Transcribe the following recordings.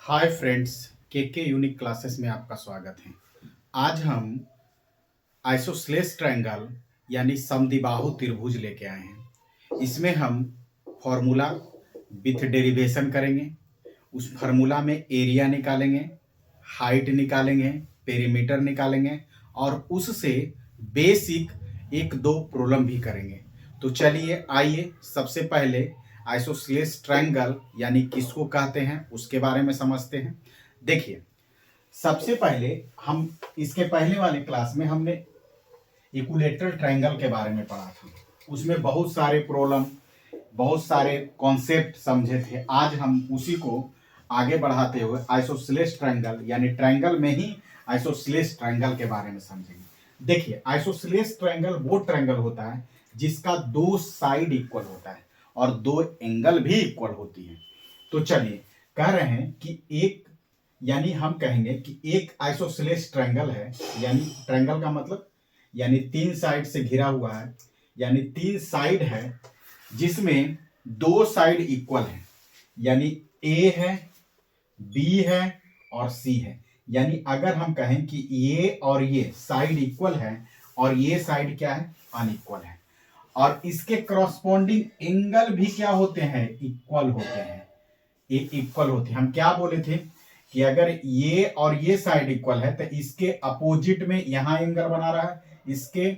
Hi friends, के unique classes में आपका स्वागत है। आज हम आइसोसेलेस ट्रायंगल यानी समद्विबाहु त्रिभुज लेके आए हैं। इसमें हम फॉर्मूला विथ डेरिवेशन करेंगे। उस फार्मूला में एरिया निकालेंगे, हाइट निकालेंगे, पेरीमीटर निकालेंगे और उससे बेसिक एक दो प्रॉब्लम भी करेंगे। तो चलिए आइए सबसे पहले आइसोसेलेस ट्रायंगल यानी किसको कहते हैं उसके बारे में समझते हैं। देखिए, सबसे पहले हम इसके पहले वाले क्लास में हमने इक्विलैटरल ट्रायंगल के बारे में पढ़ा था। उसमें बहुत सारे प्रॉब्लम, बहुत सारे कॉन्सेप्ट समझे थे। आज हम उसी को आगे बढ़ाते हुए आइसोसेलेस ट्रायंगल यानी ट्रायंगल में ही आइसोसेलेस ट्रायंगल के बारे में समझेंगे। देखिए, आइसोसेलेस ट्रायंगल वो ट्रायंगल होता है जिसका दो साइड इक्वल होता है और दो एंगल भी इक्वल होती है। तो चलिए, कह रहे हैं कि एक, यानी हम कहेंगे कि एक आइसोसेलेस ट्रायंगल है, यानी ट्रायंगल का मतलब यानी तीन साइड से घिरा हुआ है, यानी तीन साइड है जिसमें दो साइड इक्वल है, यानी ए है, बी है और सी है। यानी अगर हम कहें कि ये और ये साइड इक्वल है और ये साइड क्या है, अनइक्वल है, और इसके करस्पॉन्डिंग एंगल भी क्या होते हैं, इक्वल होते हैं। ये इक्वल होते हैं। हम क्या बोले थे कि अगर ये और ये साइड इक्वल है तो इसके अपोजिट में यहां एंगल बना रहा है, इसके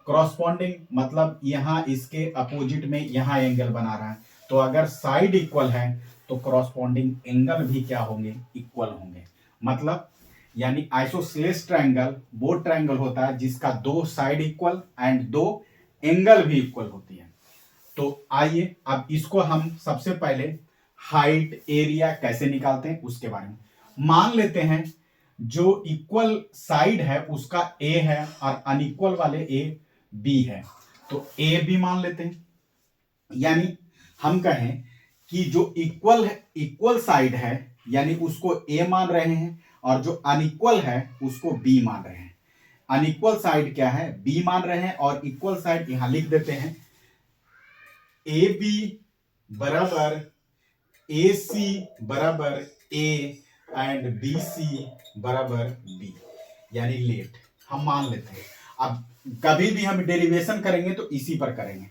करस्पॉन्डिंग मतलब यहां इसके अपोजिट में यहां एंगल बना रहा है। तो अगर साइड इक्वल है तो करस्पॉन्डिंग एंगल भी क्या होंगे, इक्वल होंगे। मतलब यानी आइसोसेलेस ट्रायंगल वो ट्रायंगल होता है जिसका दो साइड इक्वल एंड दो एंगल भी इक्वल होती है। तो आइए अब इसको हम सबसे पहले हाइट, एरिया कैसे निकालते हैं उसके बारे में मान लेते हैं। जो इक्वल साइड है उसका ए है और अनइक्वल वाले ए बी है, तो ए बी मान लेते हैं। यानी हम कहें कि जो इक्वल साइड है यानी उसको ए मान रहे हैं और जो अनइक्वल है उसको बी मान रहे हैं। अनइक्वल साइड क्या है, बी मान रहे हैं, और इक्वल साइड यहां लिख देते हैं ए बी बराबर ए सी बराबर ए एंड बी सी बराबर बी, यानी लेट हम मान लेते हैं। अब कभी भी हम डेरिवेशन करेंगे तो इसी पर करेंगे।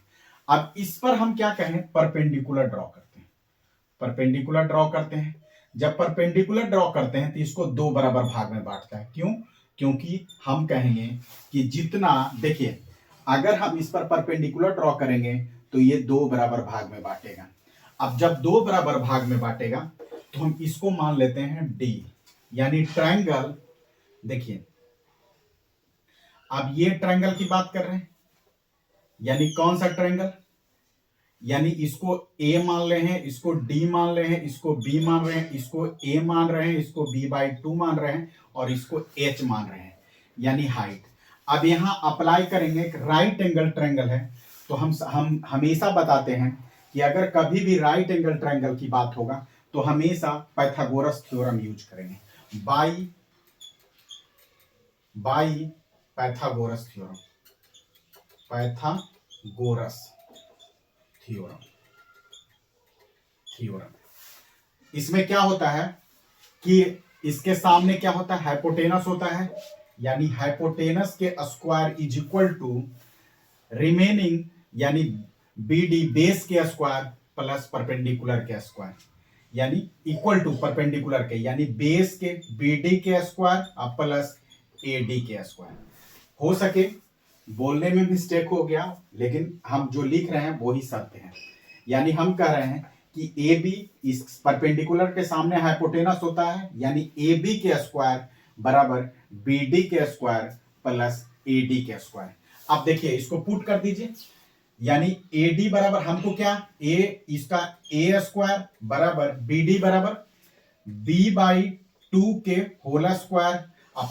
अब इस पर हम क्या कहें, परपेंडिकुलर ड्रॉ करते हैं। परपेंडिकुलर ड्रॉ करते हैं। जब परपेंडिकुलर ड्रॉ करते हैं तो इसको दो बराबर भाग में बांटता है। क्यों? क्योंकि हम कहेंगे कि जितना, देखिए, अगर हम इस पर परपेंडिकुलर ड्रॉ करेंगे तो ये दो बराबर भाग में बांटेगा। अब जब दो बराबर भाग में बांटेगा तो हम इसको मान लेते हैं डी, यानी ट्रायंगल। देखिए, अब ये ट्रायंगल की बात कर रहे हैं, यानी कौन सा ट्रायंगल, यानी इसको ए मान रहे हैं, इसको डी मान रहे हैं, इसको बी मान रहे हैं, इसको ए मान रहे हैं, इसको b/2 मान रहे हैं और इसको h मान रहे हैं, यानी हाइट। अब यहां अप्लाई करेंगे, राइट एंगल ट्रायंगल है तो हम हमेशा बताते हैं कि अगर कभी भी राइट एंगल ट्रायंगल की बात होगा तो हमेशा पाइथागोरस थ्योरम यूज करेंगे। By Pythagoras theorem, Pythagoras theorem. इसमें क्या होता है कि इसके सामने क्या होता है, हाइपोटेनस होता है, यानी हाइपोटेनस के square is equal to remaining यानी BD बेस के स्क्वायर प्लस परपेंडिकुलर के स्क्वायर, यानी इक्वल टू परपेंडिकुलर के, यानी बेस के BD के स्क्वायर प्लस AD के स्क्वायर। हो सके बोलने में मिस्टेक हो गया, लेकिन हम जो लिख रहे हैं वो ही सत्य है। यानी हम कह रहे हैं कि ए बी इस परपेंडिकुलर के सामने हाइपोटेनस होता है, यानी ए बी के स्क्वायर बराबर बी डी के स्क्वायर प्लस ए डी के स्क्वायर। अब देखिए, इसको पुट कर दीजिए, यानी ए डी बराबर हमको क्या, ए इसका ए स्क्वायर बराबर बी डी बराबर b/2 के whole square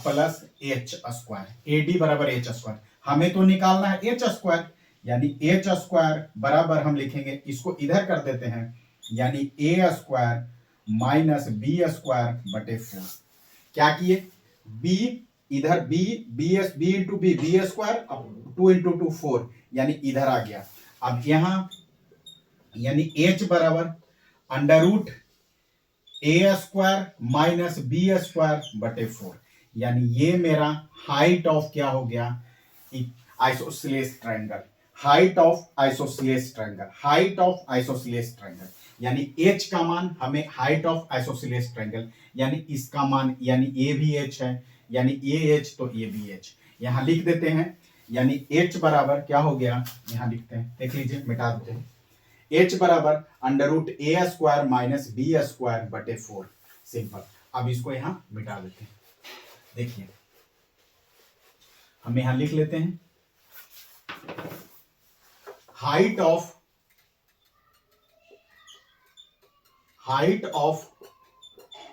plus h square. A d बराबर एच स्क्वायर, हमें तो निकालना है एच स्क्वायर, यानी एच स्क्वायर बराबर हम लिखेंगे, इसको इधर कर देते हैं, यानी a square minus B square बटे 4। क्या किए, बी इधर b into b square, 2 into 2 4, यानी इधर आ गया। अब यहां यानी एच बराबर under root A square minus B square बटे 4, यानी ये मेरा हाइट ऑफ क्या हो गया, isosceles triangle, height of isosceles triangle, height of isosceles triangle, यानी h का मान हमें हाइट ऑफ आइसोसेलेस ट्रायंगल, यानी इसका मान, यानी ए भी h है, यानी ए h तो ये भी h, यहां लिख देते हैं, यानी h बराबर क्या हो गया, यहां लिखते हैं, देख लीजिए, मिटा देते हैं, h बराबर under root A square minus B square बटे 4, सिंपल। अब इसको यहां मिटा देते हैं, देखिए हम यहां लिख लेते हैं, हाइट ऑफ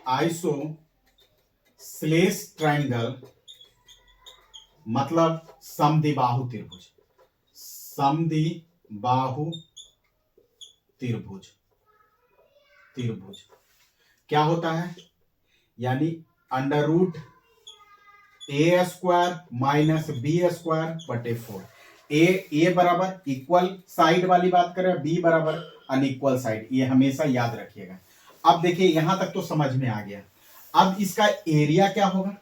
आइसोसेलेस ट्रायंगल मतलब समद्विबाहु त्रिभुज, समद्विबाहु त्रिभुज, त्रिभुज क्या होता है, यानी under root A square minus B square बटे 4, ए बराबर इक्वल साइड वाली बात करें, बी बराबर अनइक्वल साइड, ये हमेशा याद रखिएगा। अब देखिए यहां तक तो समझ में आ गया, अब इसका एरिया क्या होगा,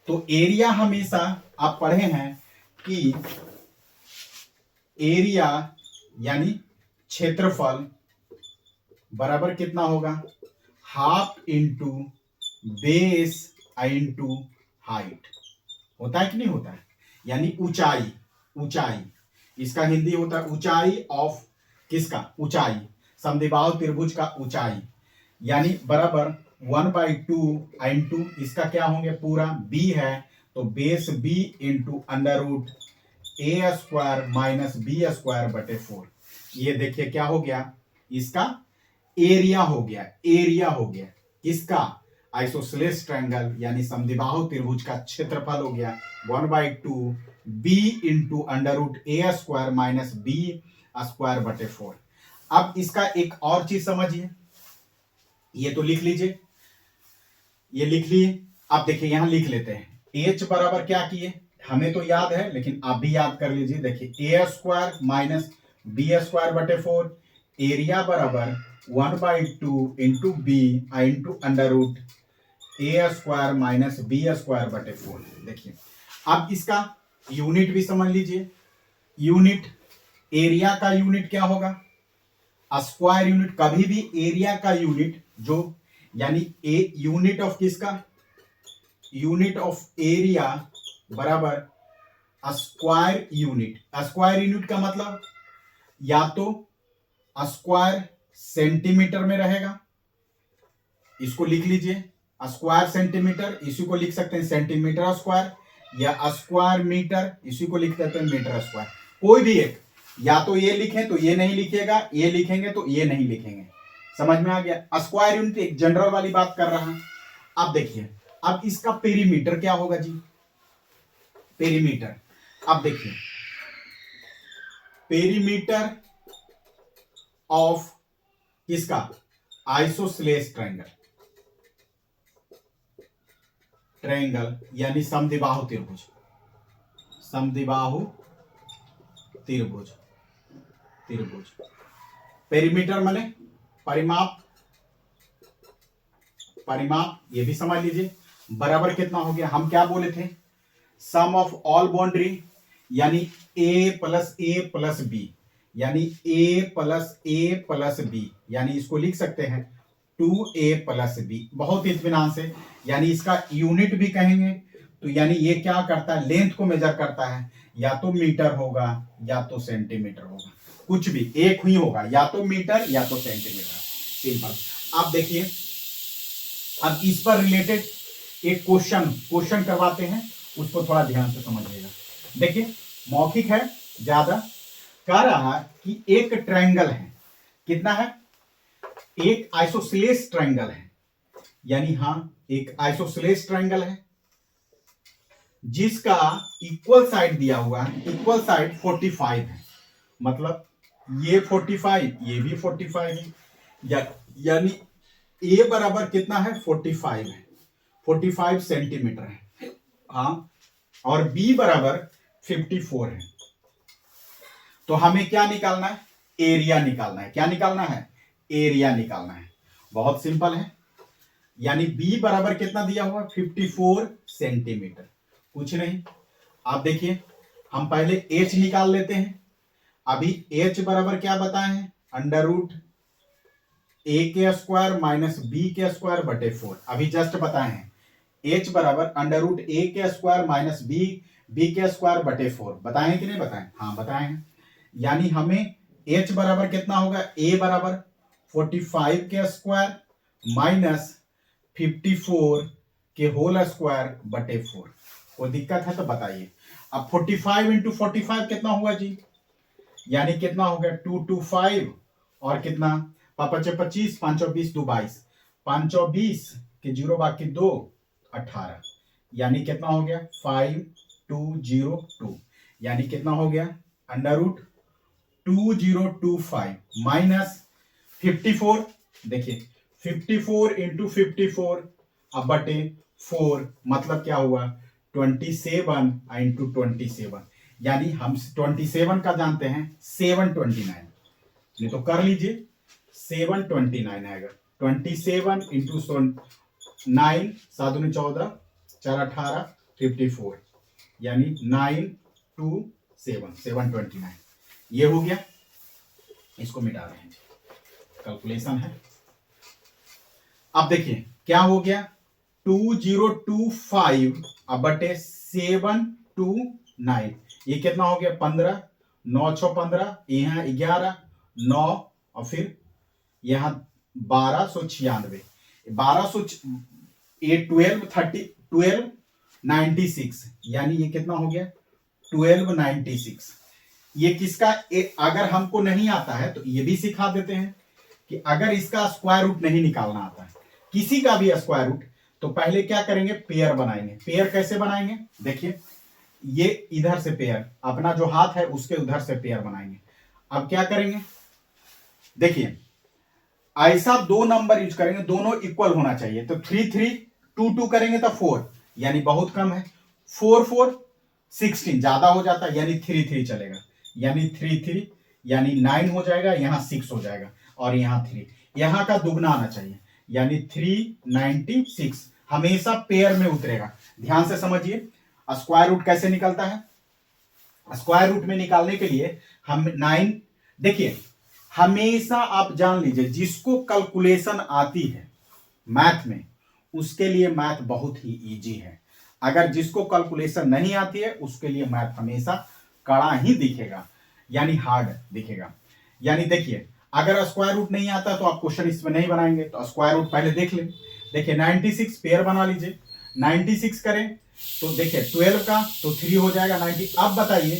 तो एरिया हमेशा आप पढ़े हैं कि एरिया यानी क्षेत्रफल बराबर कितना होगा, half into base into height, होता है कि नहीं होता है, यानी ऊंचाई, ऊंचाई इसका हिंदी होता है ऊंचाई ऑफ, किसका, ऊंचाई, समद्विबाहु त्रिभुज का ऊंचाई, यानी बराबर 1/2 इंटू इसका क्या होंगे, पूरा बी है तो base B into under root A square minus B square बटे 4, ये देखिए क्या हो गया, इसका एरिया हो गया, एरिया हो गया किसका, आइसोसेलेस ट्रायंगल यानी समद्विबाहु त्रिभुज का क्षेत्रफल हो गया 1/2 B into under root A square minus B square बटे 4। अब इसका एक और चीज समझिए, ये तो लिख लीजिए, ये लिख लिए, अब देखिए यहां लिख लेते हैं, h बराबर क्या किए, हमें तो याद है लेकिन आप भी याद कर लीजिए, देखिए A square minus B square बटे 4, एरिया बराबर 1/2 into B into under root A square minus B square बटे 4। देखिए अब इसका यूनिट भी समझ लीजिए, यूनिट, एरिया का यूनिट क्या होगा, स्क्वायर यूनिट, कभी भी एरिया का यूनिट जो, यानी ए यूनिट ऑफ किसका, यूनिट ऑफ एरिया बराबर स्क्वायर यूनिट, स्क्वायर यूनिट का मतलब या तो स्क्वायर सेंटीमीटर में रहेगा, इसको लिख लीजिए स्क्वायर सेंटीमीटर, इसी को लिख सकते हैं सेंटीमीटर स्क्वायर, या स्क्वायर मीटर, इसी को लिख देते हैं मीटर स्क्वायर, कोई भी एक, या तो ये लिखें तो ये नहीं लिखिएगा, ये लिखेंगे तो ये नहीं लिखेंगे, समझ में आ गया, स्क्वायर यूनिट एक जनरल वाली बात कर रहा है। अब देखिए अब इसका पेरीमीटर क्या होगा जी, पेरीमीटर, अब देखिए पेरीमीटर ऑफ किसका, आइसोसेलेस ट्रायंगल, ट्रायंगल यानी समद्विबाहु त्रिभुज, समद्विबाहु त्रिभुज, त्रिभुज, पेरीमीटर माने परिमाप, परिमाप ये भी समझ लीजिए, बराबर कितना हो गया, हम क्या बोले थे, सम ऑफ ऑल बाउंड्री, यानी a प्लस बी, यानी a प्लस बी, यानी इसको लिख सकते हैं 2a प्लस बी, बहुत इत्मीनान से, यानी इसका यूनिट भी कहेंगे तो यानी ये क्या करता है, लेंथ को मेजर करता है, या तो मीटर होगा या तो सेंटीमीटर होगा, कुछ भी एक ही होगा, या तो मीटर या तो सेंटीमीटर, सिंपल। अब देखिए अब इस पर रिलेटेड एक क्वेश्चन करवाते हैं, उसको थोड़ा ध्यान से समझिएगा। देखिए मौखिक है ज्यादा, कह रहा है कि एक ट्रायंगल है, कितना है, एक आइसोसेलेस ट्रायंगल है, यानी हाँ एक आइसोसेलेस ट्रायंगल है जिसका इक्वल साइड दिया हुआ है, इक्वल साइड 45 है, मतलब ये 45 ये भी 45 है, यानी ए बराबर कितना है 45 है, 45 सेंटीमीटर है, हाँ, और बी बराबर 54 है, तो हमें क्या निकालना है, एरिया निकालना है, क्या निकालना है, एरिया निकालना है, बहुत सिंपल है। यानी b बराबर कितना दिया हुआ, 54 सेंटीमीटर, कुछ नहीं। आप देखिए हम पहले h निकाल लेते हैं। अभी h बराबर क्या बताए हैं, अंडर रूट a के स्क्वायर माइनस b के स्क्वायर बटे 4, अभी जस्ट बताए हैं। h बराबर अंडर रूट a के स्क्वायर माइनस b के स्क्वायर बटे 4, बताए हैं कि नहीं बताए, हाँ बताए हैं। यानी हमें h बराबर कितना होगा, a बराबर 45 के स्क्वायर माइनस 54 के होल स्क्वायर बटे 4। कोई दिक्कत है तो बताइए। अब 45 इंटू 45 कितना हुआ जी, यानी कितना हो गया 225 और कितना पापा 25, 5 और 20 2 22, 5 और 20 के 0 बाकी 2 18, यानी कितना हो गया 5202, यानी कितना हो गया अंडर रूट 2025 माइनस 54, देखिए 54 इंटू 54 अब बटे 4, मतलब क्या हुआ 27 इंटू 27, यानी हम 27 का जानते हैं 729, नहीं तो कर लीजिए 729 आएगा। 27 इंटू 9 7 दूनी 14 4 18 54, यानी 927 729, ये हो गया। इसको मिटा रहे हैं, कैलकुलेशन है। अब देखिए क्या हो गया 2025 अब बटे 729, ये कितना हो गया 15, 9 6 15, यहाँ 11 9 और फिर यहाँ 1296, 1200 ये 1296, यानी ये कितना हो गया 1296। ये किसका अगर हमको नहीं आता है तो ये भी सिखा देते हैं कि अगर इसका स्क्वायर रूट नहीं निकालना आता है, किसी का भी स्क्वायर रूट, तो पहले क्या करेंगे पेयर बनाएंगे। पेयर कैसे बनाएंगे, देखिए ये इधर से पेयर, अपना जो हाथ है उसके उधर से पेयर बनाएंगे। अब क्या करेंगे, देखिए ऐसा 2 नंबर यूज करेंगे, दोनों इक्वल होना चाहिए। तो 3 3 2 2 करेंगे तो 4, यानी बहुत कम है। 4 4 16 ज्यादा हो जाता है, यानी 3 3 चलेगा, यानी 3 3 यानी 9 हो जाएगा, यहां 6 हो जाएगा और यहां 3, यहां का दुगना आना चाहिए, यानी 396 हमेशा पेयर में उतरेगा। ध्यान से समझिए स्क्वायर रूट कैसे निकलता है। स्क्वायर रूट में निकालने के लिए हम 9, देखिए हमेशा आप जान लीजिए जिसको कैलकुलेशन आती है मैथ में, उसके लिए मैथ बहुत ही इजी है। अगर जिसको कैलकुलेशन नहीं आती है उसके लिए मैथ हमेशा कड़ा ही दिखेगा, यानी हार्ड दिखेगा। यानी देखिए अगर स्क्वायर रूट नहीं आता तो आप क्वेश्चन इसमें नहीं बनाएंगे, तो स्क्वायर रूट पहले देख लें। देखिए 96 पेयर बना लीजिए, 96 करें तो देखिए 12 का तो 3 हो जाएगा 90। अब बताइए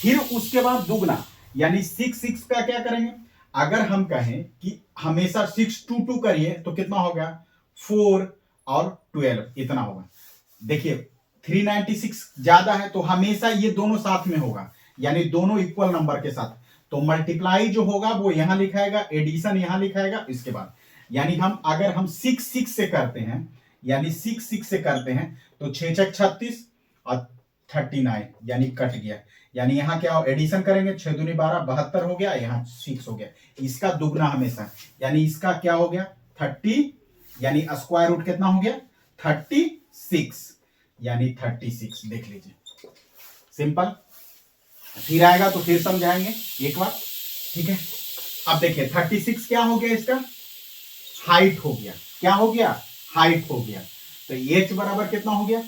फिर उसके बाद दुगना, यानी 6 6 का क्या करेंगे, अगर हम कहें कि हमेशा 6 2 2 करिए तो कितना होगा 4 और 12 इतना होगा। देखिए 396 ज्यादा है तो हमेशा ये दोनों साथ में होगा, यानी दोनों इक्वल नंबर के साथ, तो मल्टीप्लाई जो होगा वो यहां लिखाएगा, एडिशन यहां लिखाएगा इसके बाद। यानी हम अगर हम 6 6 से करते हैं, यानी 6 6 से करते हैं तो 6 6 36 और 39, यानी कट गया, यानी यहां क्या हो एडिशन करेंगे 6 दूनी 12 72 हो गया, यहां 6 हो गया, इसका दुगना हमेशा, यानी इसका क्या हो गया 30, यानी स्क्वायर रूट कितना हो गया 36, यानी 36 देख लीजिए सिंपल। फिर आएगा तो फिर समझाएंगे एक बार, ठीक है। अब देखिए 36 क्या हो गया, इसका हाइट हो गया, क्या हो गया हाइट हो गया, तो h बराबर कितना हो गया,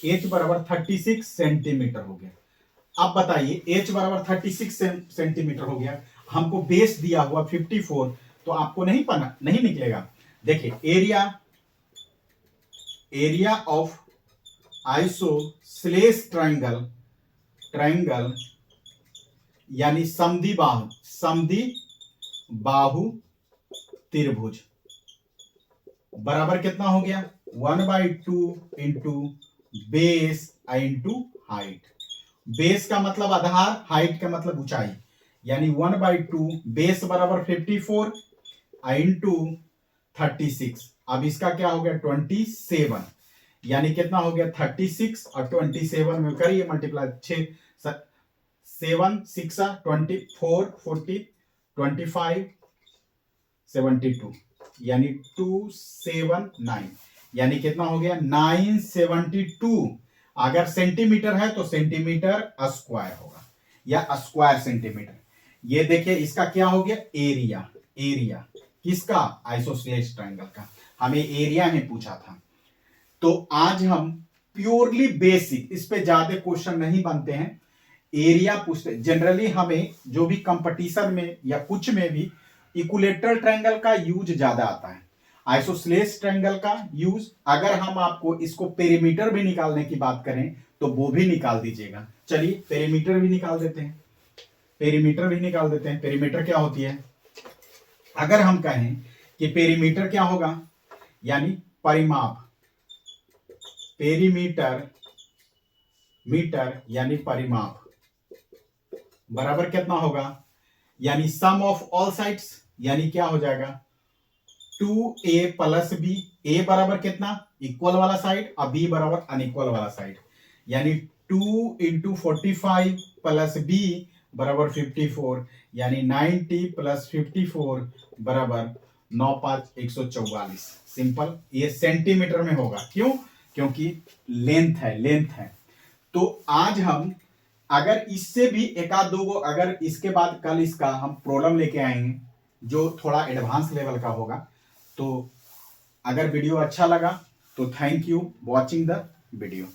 h बराबर 36 सेंटीमीटर हो गया। अब बताइए h बराबर 36 सेंटीमीटर हो गया, हमको बेस दिया हुआ 54, तो आपको नहीं पता नहीं निकलेगा। देखिए एरिया ऑफ आइसोसेलेस ट्रायंगल यानी समद्वि बाहु त्रिभुज बराबर कितना हो गया 1/2 into base into height. Base का मतलब आधार, हाइट का मतलब ऊंचाई, यानी 1/2 बेस बराबर 54 इंटू 36। अब इसका क्या हो गया 27, यानी कितना हो गया 36 और 27 में करिए मल्टीप्लाई, 7 6 24 40 25 72, यानी 279, यानी कितना हो गया 972। अगर सेंटीमीटर है तो सेंटीमीटर स्क्वायर होगा या स्क्वायर सेंटीमीटर। ये देखिए इसका क्या हो गया एरिया। एरिया किसका आइसोसेलेस ट्रायंगल का, हमें एरिया में पूछा था। तो आज हम प्योरली बेसिक, इस पे ज्यादा क्वेश्चन नहीं बनते हैं, एरिया पूछते। जनरली हमें जो भी कंपटीशन में या कुछ में भी इक्विलेटरल ट्रायंगल का यूज ज्यादा आता है, आइसोसेलेस ट्रायंगल का यूज। अगर हम आपको इसको पेरीमीटर भी निकालने की बात करें तो वो भी निकाल दीजिएगा। चलिए पेरीमीटर भी निकाल देते हैं, पेरीमीटर भी निकाल देते हैं। पेरीमीटर क्या होती है, अगर हम कहें कि पेरीमीटर क्या होगा, यानी परिमाप, पेरीमीटर, मीटर यानी परिमाप, बराबर कितना होगा, यानी सम ऑफ ऑल साइड्स, यानी क्या हो जाएगा 2a प्लस बी। ए बराबर कितना इक्वल वाला साइड और बी बराबर अनइक्वल वाला साइड, यानी 2 इंटू 45 प्लस बी बराबर 54, यानी 90 प्लस 54 बराबर 9 5 144। सिंपल। ये सेंटीमीटर में होगा, क्यों, क्योंकि लेंथ है, लेंथ है। तो आज हम अगर इससे भी एक आध दो गो, अगर इसके बाद कल इसका हम प्रॉब्लम लेके आएंगे जो थोड़ा एडवांस लेवल का होगा। तो अगर वीडियो अच्छा लगा तो thank you watching the video.